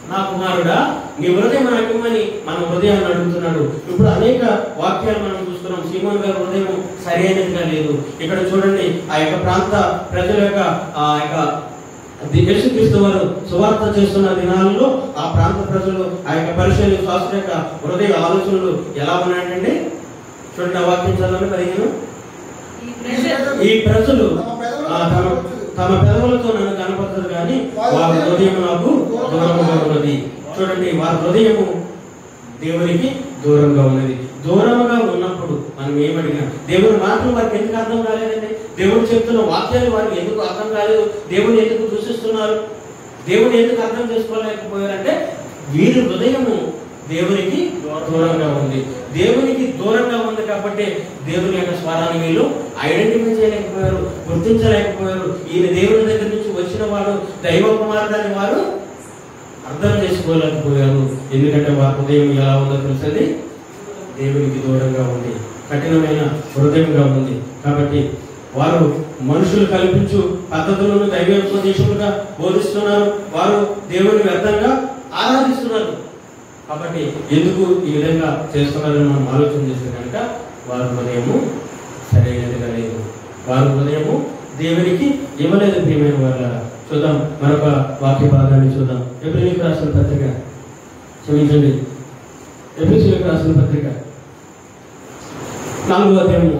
నా కుమారుడా నీ హృదయం నాకిమ్మని మన హృదయాన్ని అడుగుతున్నాడు. ఇప్పుడు అనేక వాక్యాలు మనం చూస్తున్నాం. సీమోను గారి హృదయం సరైనదిగా లేదు. ఇక్కడ చూడండి, ఆ యొక్క ప్రాంత ప్రజల యొక్క యేసుక్రీస్తు వారు సువార్త చేస్తున్న దినాలలో ఆ ప్రాంత ప్రజలు ఆ యొక్క పరిశీలన శాస్త్ర యొక్క హృదయ ఆలోచనలు ఎలా ఉన్నాయంటే చూడండి. ఆ వాక్యం చదవండి. 15. ఈ ప్రజలు తమ పెదవులతో నన్ను కనపడతారు కానీ వారి హృదయం నాకు దూరంగా ఉన్నది. చూడండి, వారి హృదయము దేవునికి దూరంగా ఉన్నది. దూరంగా ఉన్నప్పుడు మనం ఏమడిగినా దేవుని మాటలు వారికి ఎందుకు అర్థం కాలేదండి? దేవుడు చెప్తున్న వాక్యాలు వారికి ఎందుకు అర్థం కాలేదు? దేవుని ఎందుకు దూషిస్తున్నారు? దేవుని ఎందుకు అర్థం చేసుకోలేకపోయారంటే వీరి హృదయము దేవునికి దూరంగా ఉంది. దేవునికి దూరంగా ఉంది కాబట్టి దేవుని యొక్క స్వరాన్ని వీళ్ళు ఐడెంటిఫై చేయలేకపోయారు, గుర్తించలేకపోయారు. ఈయన దేవుని దగ్గర నుంచి వచ్చిన వాడు దైవ కుమారుడని వారు అర్థం చేసుకోలేకపోయారు. ఎందుకంటే వారి హృదయం ఎలా ఉందో తెలుసండి, దేవునికి దూరంగా ఉంది, కఠినమైన హృదయంగా ఉంది. కాబట్టి వారు మనుషులు కల్పించు పద్ధతులను దైవోపదేశములుగా బోధిస్తున్నారు. వారు దేవుని వ్యర్థంగా ఆరాధిస్తున్నారు. కాబట్టి ఎందుకు ఈ విధంగా చేస్తున్నారని మనం ఆలోచన చేస్తే కనుక వారి హృదయము సరైనదిగా లేదు, వారి హృదయము దేవునికి ఇవ్వలేదు. ప్రియమైన వాళ్ళ చూద్దాం, మరొక వాక్య భాగాన్ని చూద్దాం. ఎఫెసీయులకు రాసిన పత్రిక, క్షమించండి, ఎఫెసీయులకు రాసిన పత్రిక 4వ అధ్యాయము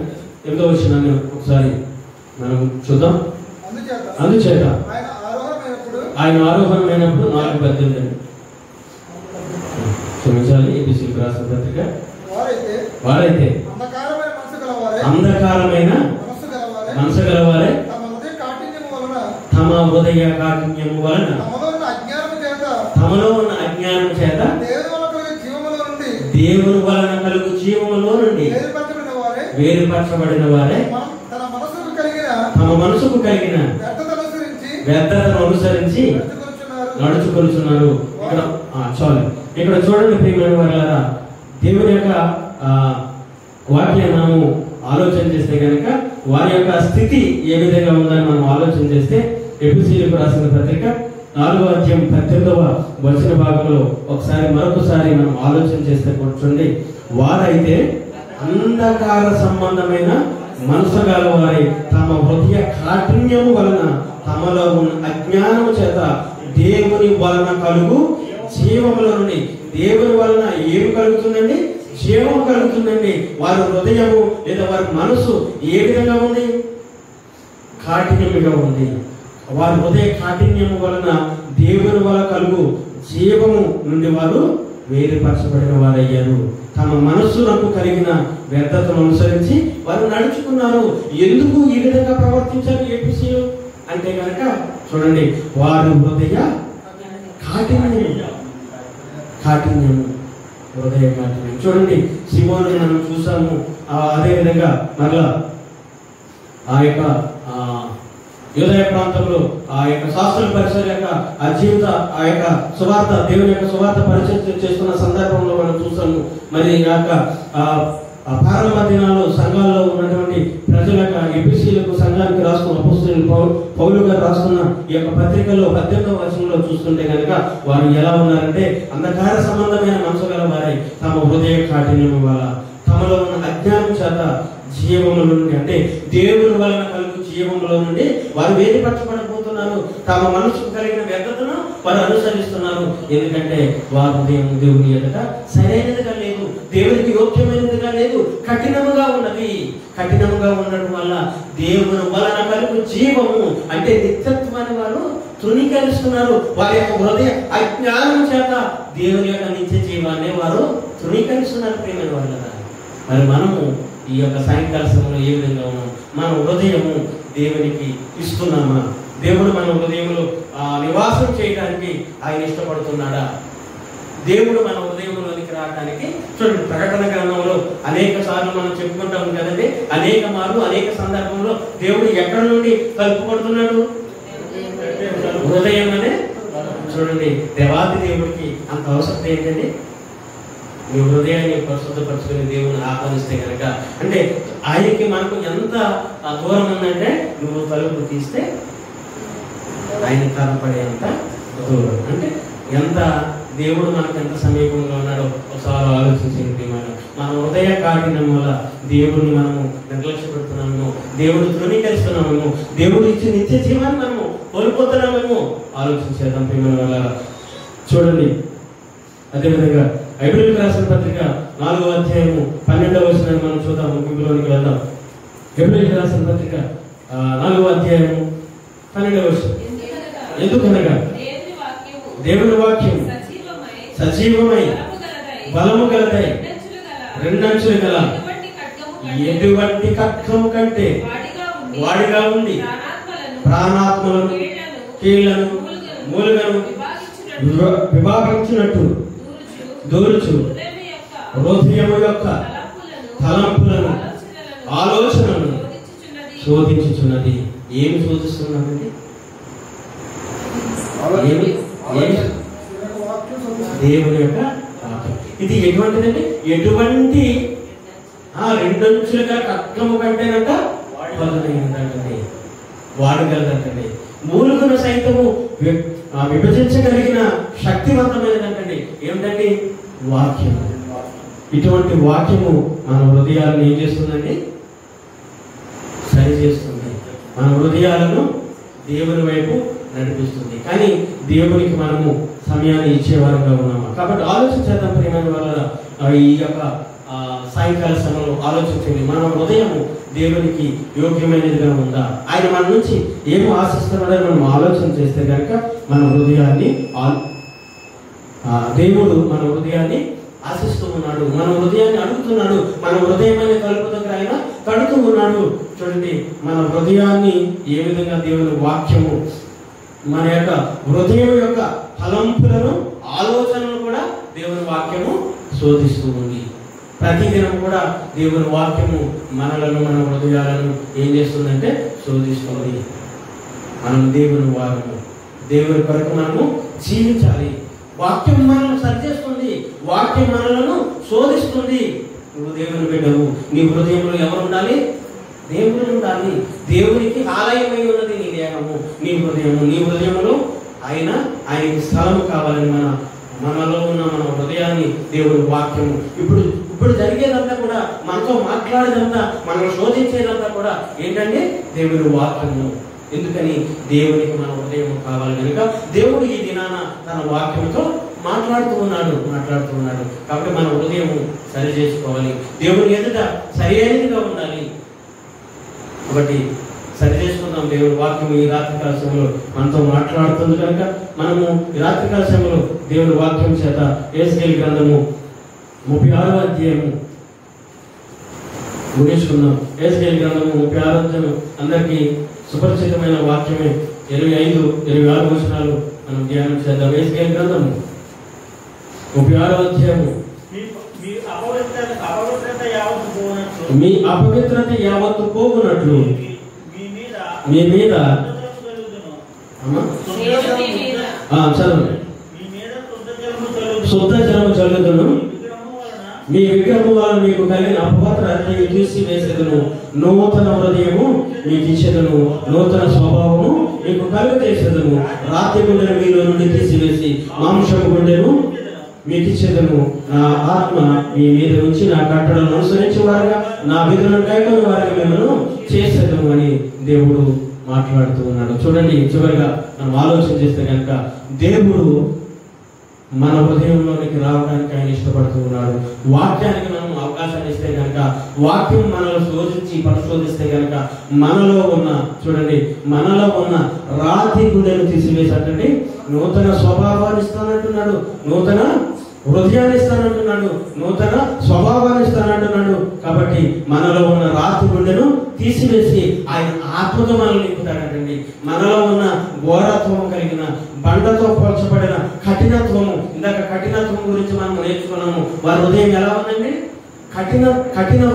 8వ వచనాన్ని ఒకసారి మనం చూద్దాం. అందుచేత ఆయన ఆరోహణమైనప్పుడు 4:18 క్షమించాలి. ఎఫెసీయులకు రాసిన పత్రిక, వారైతే అంధకారమైన మనసు గలవారే తమ హృదయ కాఠిన్యము వలన తమలో ఉన్న అజ్ఞానం చేత దేవుని వలన కలుగు జీవములో నుండి వేరుపరచబడిన వారే తమ మనసుకు కలిగిన వ్యర్థతను అనుసరించి నడుచుకొనుచున్నారు. ఇక్కడ చూడండి ప్రియమైన వారలారా, దేవుని యొక్క వాక్యాన్ని మనము ఆలోచన చేస్తే కనుక వారి యొక్క స్థితి ఏ విధంగా ఉందని మనం ఆలోచన చేస్తే ఎఫెసీయులకు రాసిన పత్రిక 4వ అధ్యాయం 18వ వచన భాగంలో మరొకసారి మనం ఆలోచన చేస్తే కూర్చోండి. వారైతే అంధకార సంబంధమైన మనసు గలవారై తమ హృదయ కాఠిన్యము వలన తమలో ఉన్న అజ్ఞానము చేత దేవుని వలన కలుగు జీవముల నుండి, దేవుని వలన ఏమి కలుగుతుందండి? జీవము కలుగుతుందండి. వారి హృదయము లేదా వారి మనసు ఏ విధంగా ఉంది? కాఠిన్యముగా ఉంది. వారి హృదయ కాఠిన్యము వలన దేవుని వలన కలుగు జీవము నుండి వారు వేరుపరచబడిన వారయ్యారు. తమ మనస్సులకు కలిగిన వ్యర్థతను అనుసరించి వారు నడుచుకున్నారు. ఎందుకు ఈ విధంగా ప్రవర్తించారు ఎఫెసీయులు అంటే కనుక చూడండి, వారి హృదయ కాఠిన్యము హృదయ కాఠిన్యం. చూడండి, సీమోను మనం చూసాము. అదే విధంగా మరలా ఆ యొక్క యూదయ ప్రాంతంలో ఆ యొక్క శాస్త్ర పరిసర యొక్క ఆ జీవిత ఆ యొక్క సువార్త, దేవుని యొక్క సువార్త పరిచయం చేస్తున్న సందర్భంలో మనం చూసాము. మరి యొక్క ప్రారంభ దినాల్లో సంఘాల్లో ఉన్నటువంటి ప్రజల యొక్క ఎఫెసీయులకు సంఘానికి రాస్తున్న అపోస్తలుడు పౌలు గారు రాస్తున్న ఈ యొక్క పత్రికలో 18వ వచనంలో చూస్తుంటే కనుక వారు ఎలా ఉన్నారంటే, అంధకార సంబంధమైన మనసు గల వారై తమ హృదయ కాఠిన్యం వల్ల తమలో ఉన్న అజ్ఞానం చేత జీవముల నుండి, అంటే దేవుని వలన కలుగు జీవముల నుండి వారు వేరుపరచబడబోతున్నారు. తమ మనసుకు కలిగిన వ్యర్థతను వారు అనుసరిస్తున్నారు. ఎందుకంటే వారి హృదయం దేవుని ఎదుట సరైనదిగా లేదు, దేవునికి యోగ్యమైనదిగా లేదు, కఠినముగా ఉన్నది. కఠినముగా ఉండడం వల్ల దేవుని వలన కలుగు జీవము అంటే నిత్యత్వాన్ని వారు తృణీకరిస్తున్నారు. వారి యొక్క హృదయ అజ్ఞానం చేత దేవుని యొక్క నిత్య జీవాన్ని వారు తృణీకరిస్తున్నారు. ప్రియమైన వాళ్ళ మరి మనము ఈ యొక్క సాయంకాల సమయంలో ఏ విధంగా ఉన్నాం? మన హృదయము దేవునికి ఇస్తున్నామా? దేవుడు మన హృదయంలో నివాసం చేయడానికి ఆయన ఇష్టపడుతున్నాడా? దేవుడు మన హృదయంలోనికి రావడానికి చూడండి, ప్రకటన గ్రంథంలో అనేక సార్లు మనం చెప్పుకుంటాం కదండి, అనేక మార్లు అనేక సందర్భంలో దేవుడు ఎక్కడ నుండి కలుపుకుంటున్నాడు? హృదయం అనే. చూడండి, దేవాది దేవుడికి అంత అవసరం ఏంటండి? మీ హృదయాన్ని పరిశుద్ధపరచుకుని దేవుని ఆహ్వానిస్తే కనుక, అంటే ఆయనకి మనకు ఎంత దూరం ఉందంటే, నువ్వు తలుపు తీస్తే ఆయన కనపడేంత దూరం. అంటే ఎంత దేవుడు మనకు ఎంత సమీపంగా ఉన్నాడో ఒకసారి ఆలోచించండి. మన హృదయ కాఠిన్యం వల్ల దేవుడిని మనము నిర్లక్ష్య పెడుతున్నాము, దేవుడు తృణీకరిస్తున్నాము, దేవుడు ఇచ్చే నిత్య జీవాన్ని మనము కోల్పోతున్నామేమో ఆలోచించేద్దాం. ప్రియమైన వల్ల చూడండి, అదేవిధంగా హెబ్రీయులకు రాసిన పత్రిక 4వ అధ్యాయము 12వ వచనాన్ని మనం చూద్దాం. ముగింపులోనికి వెళ్దాం. హెబ్రీయులకు రాసిన పత్రిక 4వ అధ్యాయము 12వ వచనం. ఎందుకనగా దేవుని వాక్యం సజీవమై బలము గలదై రెండంచులు గల ఎటువంటి ఖడ్గము కంటే వాడిగా ఉండి ప్రాణాత్మలను కీళ్లను మూలుగను విభాగించినట్టు దూరుచు హృదయము యొక్క తలంపులను ఆలోచనలను శోధించుచున్నది. ఏమి శోధిస్తున్నది? దేవుని యొక్క వాక్యం. ఇది ఎటువంటిదండి? ఎటువంటి రెండంచులుగా ఖడ్గము కంటేనంట పదునైనదంటండి, వాడగలదంటండి. మూలుగును సైతము విభజించగలిగిన శక్తివంతమైనదంటండి. ఏమిటండి? వాక్యము. ఇటువంటి వాక్యము మన హృదయాలను ఏం చేస్తుందండి? సరి చేస్తుంది. మన హృదయాలను దేవుని వైపు నడిపిస్తుంది. కానీ దేవునికి మనము సమయాన్ని ఇచ్చేవారుగా ఉన్నామా? కాబట్టి ఆలోచించేద్దాం ప్రియమైన వాళ్ళ ఈ యొక్క సాయంకాల సమయంలో ఆలోచించండి. మన హృదయము దేవునికి యోగ్యమైనదిగా ఉందా? ఆయన మన నుంచి ఏమో ఆశిస్తున్నాడని మనం ఆలోచన చేస్తే కనుక మన హృదయాన్ని దేవుడు మన హృదయాన్ని ఆశిస్తూ ఉన్నాడు, మన హృదయాన్ని అడుగుతున్నాడు. మన హృదయమైన కలుపు దగ్గర ఆయన కడుతూ ఉన్నాడు. చూడండి, మన హృదయాన్ని ఏ విధంగా దేవుని వాక్యము మన యొక్క హృదయం యొక్క తలంపులను ఆలోచనలు కూడా దేవుని వాక్యము శోధిస్తూ ఉంది. ప్రతిదినం కూడా దేవుని వాక్యము మనలను మన హృదయాలను ఏం చేస్తుందంటే శోధిస్తుంది. మనం దేవుని వారము, దేవుని కొరకు మనము జీవించాలి. వాక్యం మనల్ని సరిచేస్తుంది, వాక్యం మనలను శోధిస్తుంది. నువ్వు దేవుని బిడ్డవు, నీ హృదయంలో ఎవరు ఉండాలి? దేవుడు ఉండాలి. దేవునికి ఆలయమై ఉన్నది నీ దేహము, నీ హృదయము. నీ హృదయంలో ఆయనకి స్థలము కావాలని మనలో ఉన్న మన హృదయాన్ని దేవుని వాక్యము ఇప్పుడు జరిగేదంతా కూడా, మనతో మాట్లాడేదంతా, మనం శోధించేదంతా కూడా ఏంటంటే దేవుని వాక్యము. ఎందుకని? దేవునికి మన హృదయం కావాలి కనుక దేవుడు ఈ దినాన తన వాక్యంతో మాట్లాడుతూ ఉన్నాడు. కాబట్టి మన హృదయము సరి చేసుకోవాలి, దేవుని ఎదుట సరి అయినదిగా ఉండాలి. కాబట్టి సరి చేసుకుందాం. దేవుని వాక్యం ఈ రాత్రికాల సమయంలో మనతో మాట్లాడుతుంది కనుక మనము ఈ రాత్రికాల సమయంలో దేవుని వాక్యం చేత యేసయ్య గ్రంథము 36వ అధ్యాయము ముగించుకుందాం. యేసయ్య గ్రంథము 36వ అధ్యాయం అందరికీ సుపరిచితమైన వాక్యమే. 25, 26 వచనాలు మనం ధ్యానం చేద్దాం. యేసయ్య గ్రంథము 36వ అధ్యాయము. మీ అపవిత్రత యావత్తు పోగునట్లు మీ మీద చదువు శుద్ధ జలము చల్లుదును, మీ విగ్రహము వలన మీకు కలిగిన అపవిత్రతను తీసివేసేదను, నూతన హృదయము మీకు ఇచ్చేదను, నూతన స్వభావము మీకు కలుగజేసేదను. రాతి గుండెను మీలో నుండి తీసివేసి మాంసము గుండెను మీకు ఇచ్చేదను. నా ఆత్మ మీ మీద నుంచి నా కట్టడలను అనుసరించి వారుగా, నా విధులను కైకొని వారిగా మిమ్మల్ని చేసేదను అని దేవుడు మాట్లాడుతూ ఉన్నాడు. చూడండి, చివరిగా మనం ఆలోచన చేస్తే కనుక దేవుడు మన హృదయంలోనికి రావడానికి ఆయన ఇష్టపడుతూ ఉన్నాడు. వాక్యానికి మనం అవకాశాన్ని ఇస్తే కనుక, వాక్యం మనలో పరిశోధిస్తే కనుక మనలో ఉన్న రాతి గుండెను తీసివేసేటండి నూతన స్వభావాన్ని ఇస్తానంటున్నాడు, నూతన హృదయాన్ని ఇస్తానంటున్నాడు, నూతన స్వభావాన్ని ఇస్తానంటున్నాడు. కాబట్టి మనలో ఉన్న రాతి గుండెను తీసివేసి ఆయన ఆత్మతో మనల్ని నింపుతాడంటండి. మనలో ఉన్న ఘోరత్వము కలిగిన, బండతో పోల్చబడిన కఠినత్వము, ఇందాక కఠినత్వం గురించి మనం నేర్చుకున్నాము. వారి హృదయం ఎలా ఉందండి? కఠిన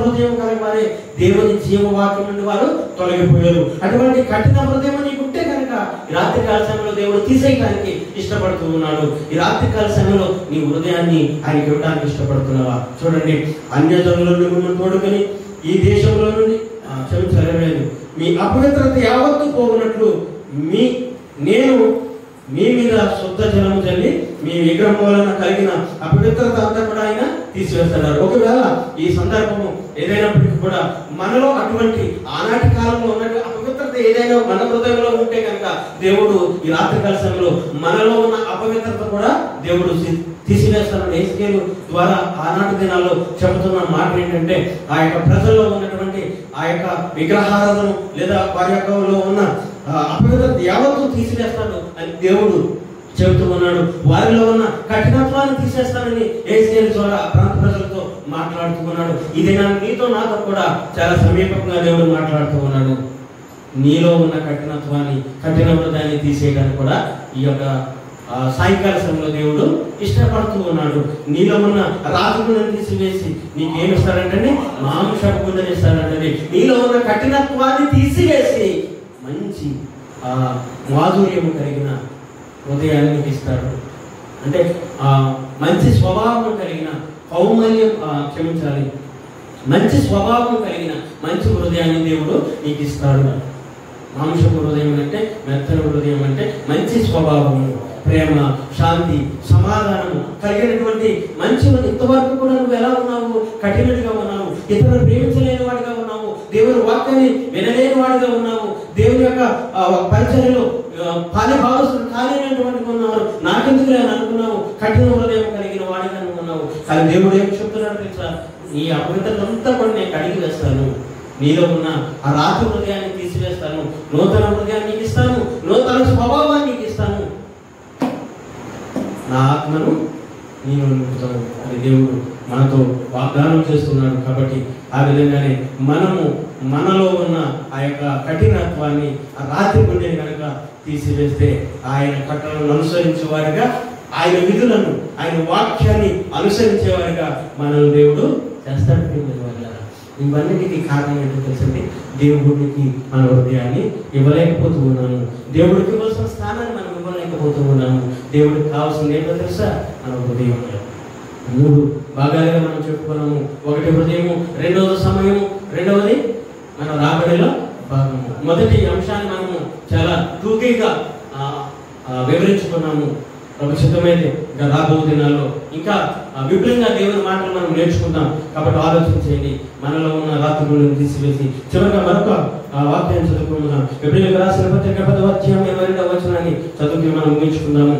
హృదయం కలిగిన వారే దేవుని జీవవాక్యం నుండి వారు తొలగిపోయారు. అటువంటి కఠిన హృదయం నీకుంటే కనుక ఈ రాత్రికాల సమయంలో దేవుడు తీసేయడానికి ఇష్టపడుతూ ఉన్నాడు. ఈ రాత్రికాల సమయంలో నీ హృదయాన్ని ఆయనకి ఇవ్వడానికి ఇష్టపడుతున్నావా? చూడండి, అన్యజనుల నుండి తోడుకొని ఈ దేశంలో నుండి క్షమించలేదు, మీ అపవిత్రత యావత్తు పోగునట్లు నేను మీ మీద శుద్ధ జలము చల్లి మీ విగ్రహం వలన కలిగిన అపవిత్రత అంతా కూడా ఆయన తీసివేస్తున్నారు. ఒకవేళ ఈ సందర్భము ఏదైనప్పటికీ కూడా మనలో అటువంటి ఆనాటి కాలంలో ఉన్నట్టు అపవిత్రత ఏదైనా మన హృదయంలో ఉంటే కనుక దేవుడు ఈ రాత్రికాల సమయంలో మనలో ఉన్న అపవిత్రత కూడా దేవుడు తీసివేస్తానని యేసయ్య ద్వారా ఆనాటి దినాల్లో చెబుతున్న మాట ఏంటంటే, ఆ యొక్క ప్రజల్లో ఉన్నటువంటి ఆ యొక్క విగ్రహారాధన లేదా వారి యొక్క ఉన్న అపవిత్రత యావత్తు తీసివేస్తాడు అని దేవుడు చెబుతూ ఉన్నాడు. వారిలో ఉన్న కఠినత్వాన్ని తీసేస్తానని యేసయ్య ద్వారా ప్రాంత ప్రజలతో మాట్లాడుతూ ఉన్నాడు. ఇది నీతో నాతో కూడా చాలా సమీపంగా దేవుడు మాట్లాడుతూ ఉన్నాడు. నీలో ఉన్న కఠిన హృదయాన్ని తీసేయడానికి కూడా ఈ యొక్క సాయంకాల సమయంలో దేవుడు ఇష్టపడుతూ ఉన్నాడు. నీలో ఉన్న రాజులను తీసివేసి నీకేమిస్తాడంటే మాంసపు గుండెని ఇస్తాడంటే, నీలో ఉన్న కఠినత్వాన్ని తీసివేసి మంచి మాధుర్యము కలిగిన హృదయాన్ని ఇస్తాడు. అంటే మంచి స్వభావం కలిగిన కౌమల్యం క్షమించాలి మంచి స్వభావం కలిగిన మంచి హృదయాన్ని దేవుడు నీకు ఇస్తాడు. మాంసపు హృదయం అంటే మెత్తని హృదయం అంటే మంచి స్వభావము, ప్రేమ, శాంతి, సమాధానము కలిగినటువంటి మంచి. ఇంతవరకు కూడా నువ్వు ఎలా ఉన్నావు? కఠినగా ఉన్నావు, ఇతరులను ప్రేమించలేని వాడిగా ఉన్నావు, దేవుని వాక్యాన్ని వినలేని వాడిగా ఉన్నావు, దేవుని యొక్క పరిచర్యలో పాలి భాగస్వాములు కాలేనటువంటి ఉన్నారు, నాకెందుకు అని అనుకున్నావు, కఠిన హృదయం కలిగిన వాడిగా ఉన్నావు. కానీ దేవుడు ఏం చెప్తున్నాడు తెలుసా? నీ అపవిత్రతంతా కూడా నేను కడిగి వేస్తాను, నీలో ఉన్న ఆ రాతి హృదయాన్ని తీసివేస్తాను, నూతన హృదయాన్ని నీకు ఇస్తాను, నూతన స్వభావాన్ని నీకు ఇస్తాను, నా ఆత్మను నేను నింపుతాను అని దేవుడు మనతో వాగ్దానం చేస్తున్నాడు. కాబట్టి ఆ విధంగానే మనలో ఉన్న ఆ యొక్క కఠినత్వాన్ని, ఆ రాత్రి గుండెని కనుక తీసివేస్తే ఆయన కట్టలను అనుసరించేవారిగా, ఆయన విధులను, ఆయన వాక్యాన్ని అనుసరించేవారిగా మనల్ని దేవుడు చేస్తాడు. ఇవన్నిటికీ కారణం ఏంటో తెలుసండి, దేవుడికి మన హృదయాన్ని ఇవ్వలేకపోతూ ఉన్నాము, దేవుడికి ఇవ్వాల్సిన స్థానాన్ని మనం ఇవ్వలేకపోతూ ఉన్నాము. దేవుడికి కావాల్సింది ఏంటో తెలుసా? మన హృదయం. 3 భాగాలుగా మనం చెప్పుకున్నాము. ఒకటి హృదయము, రెండవది సమయము, రెండవది మన రాబడిలో భాగము. మొదటి అంశాన్ని మనము చాలా టూకీగా వివరించుకున్నాము. ప్రభుత్వమైతే ఇంకా రాబో దినాల్లో ఇంకా విపులంగా దేవుని మాటలు మనం నేర్చుకుంటాం. కాబట్టి ఆలోచించేయండి, మనలో ఉన్న రాత్రులను తీసివేసి చివరిగా మరొక వాక్యాన్ని చదువుకుంటున్నాం. ఎబ్రియులకు రాసిన పత్రిక 10వ అధ్యాయం 22వ వచనాన్ని చదువుకి మనం ముగించుకుందాము.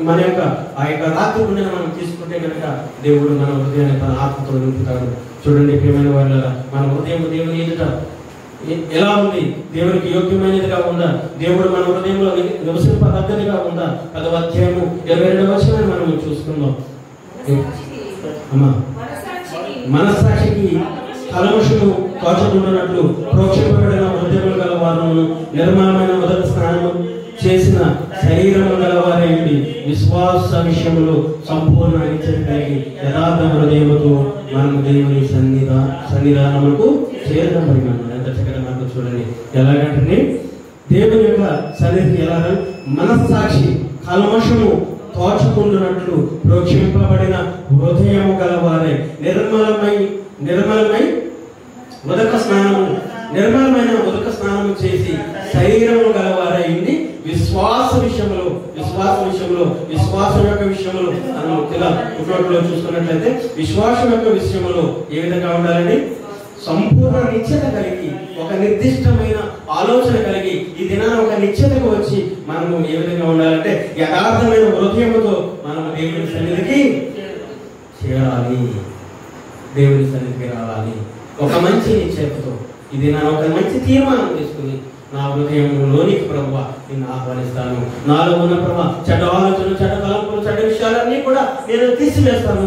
మన యొక్క ఆ యొక్క రాత్రి గుండెను మనం తీసుకుంటే కనుక దేవుడు మన హృదయాన్ని తన ఆత్మతో నింపుతాడు. చూడండి ప్రియమైన వాళ్ళ, మన హృదయం దేవుని ఎదుట ఎలా ఉంది? దేవునికి యోగ్యమైనదిగా ఉందా? దేవుడు మన హృదయంలో నివసింపదగ్గదిగా ఉందా? 10వ అధ్యాయము 22వ వచనాన్ని మనం చూసుకుందాం. మనస్సాక్షికి కల్మషము తోచకుండానట్లు ప్రోక్షింపబడిన హృదయములు గల వారును నిర్మలమైన మొదటి స్నానము చేసిన శరీరము గలవారేంటి విశ్వాస విషయంలో సంపూర్ణ నిశ్చయం కలిగి యథార్థ హృదయముతో మనము దేవుని సన్నిధానముకు చేరబడినాము. ఎంత చక్కగా మనకు చూడండి. ఎలాగంటే దేవుని యొక్క సన్నిధి ఎలాగ? మనస్సాక్షి కల్మషము తోచుకుంటున్నట్లు ప్రోక్షింపబడిన హృదయము గలవారే నిర్మలమైన ఉదక స్నానము చేసి శరీరము గలవారైంది విశ్వాసం యొక్క విషయంలో మనం ఇలా పుట్టినట్లో చూసుకున్నట్లయితే విశ్వాసం యొక్క విషయంలో ఏ విధంగా ఉండాలండి? సంపూర్ణ నిశ్చయత కలిగి, ఒక నిర్దిష్టమైన ఆలోచన కలిగి, ఈ దినాన ఒక నిశ్చయతకు వచ్చి మనము ఏ విధంగా ఉండాలంటే యథార్థమైన హృదయముతో మనము దేవుని సన్నిధికి చేరాలి, దేవుని సన్నిధికి రావాలి. ఒక మంచి నిశ్చయతతో ఇది నా ఒక మంచి తీర్మానం తీసుకుని నా హృదయంలోనికి ప్రభువా నిన్ను ఆహ్వానిస్తాను. నాలో ఉన్న ప్రభా చెడ్డ ఆలోచనలు, చెడ్డ తలంపులు, చెడ్డ విషయాలన్నీ కూడా నేను తీసివేస్తాను.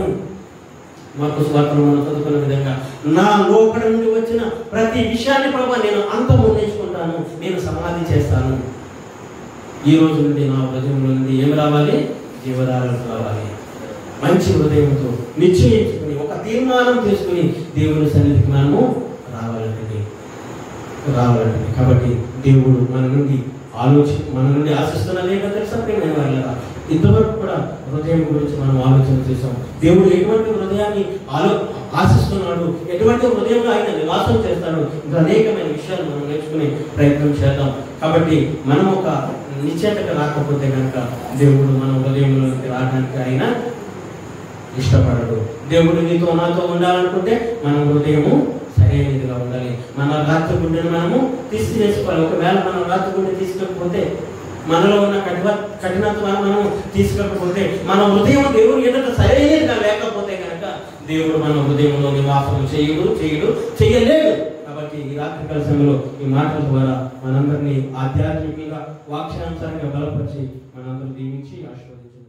మాకు స్వార్థం మనం చదువుకున్న విధంగా నా లోపల నుండి వచ్చిన ప్రతి విషయాన్ని ప్రభా నేను అంతము నేర్చుకుంటాను, నేను సమాధి చేస్తాను. ఈ రోజు నుండి నా హృదయంలో నుండి ఏమి రావాలి? జీవధారలు రావాలి. మంచి హృదయంతో నిశ్చయించుకుని ఒక తీర్మానం చేసుకుని దేవుని సన్నిధికి మనము రావాలండి. కాబట్టి దేవుడు మన నుండి ఆశిస్తున్నది ఏంటో తెలుసా ప్రియమైన వాళ్ళ? ఇంతవరకు కూడా హృదయం గురించి మనం ఆలోచన చేసాం. దేవుడు ఎటువంటి హృదయాన్ని ఆశిస్తున్నాడు, ఎటువంటి హృదయంలో ఆయన నివాసం చేస్తాడు, ఇంకా అనేకమైన విషయాలు మనం నేర్చుకునే ప్రయత్నం చేద్దాం. కాబట్టి మనం ఒక నిశ్చయతకు రాకపోతే కనుక దేవుడు మన హృదయంలోకి రావడానికి ఆయన ఇష్టపడడు. దేవుడు నీతో నాతో ఉండాలనుకుంటే మన హృదయము సరైనదిగా ఉండాలి. మన రాత్రి గుండెను మనము తీసివేసుకోవాలి. ఒకవేళ మనం రాత్రి గుండె తీసుకోకపోతే, మనలో ఉన్న కఠినత్వాన్ని మనం తీసుకోకపోతే, మన హృదయం దేవుడు ఎదుట సరైనదిగా లేకపోతే కనుక దేవుడు మన హృదయంలో నివాసం చేయలేడు. కాబట్టి ఈ రాత్రికాల సమయంలో ఈ మాటల ద్వారా మనందరినీ ఆధ్యాత్మికంగా వాక్యానుసారంగా బలపరిచి మనందరూ దీవించి ఆశీర్వదించుకుంటాం.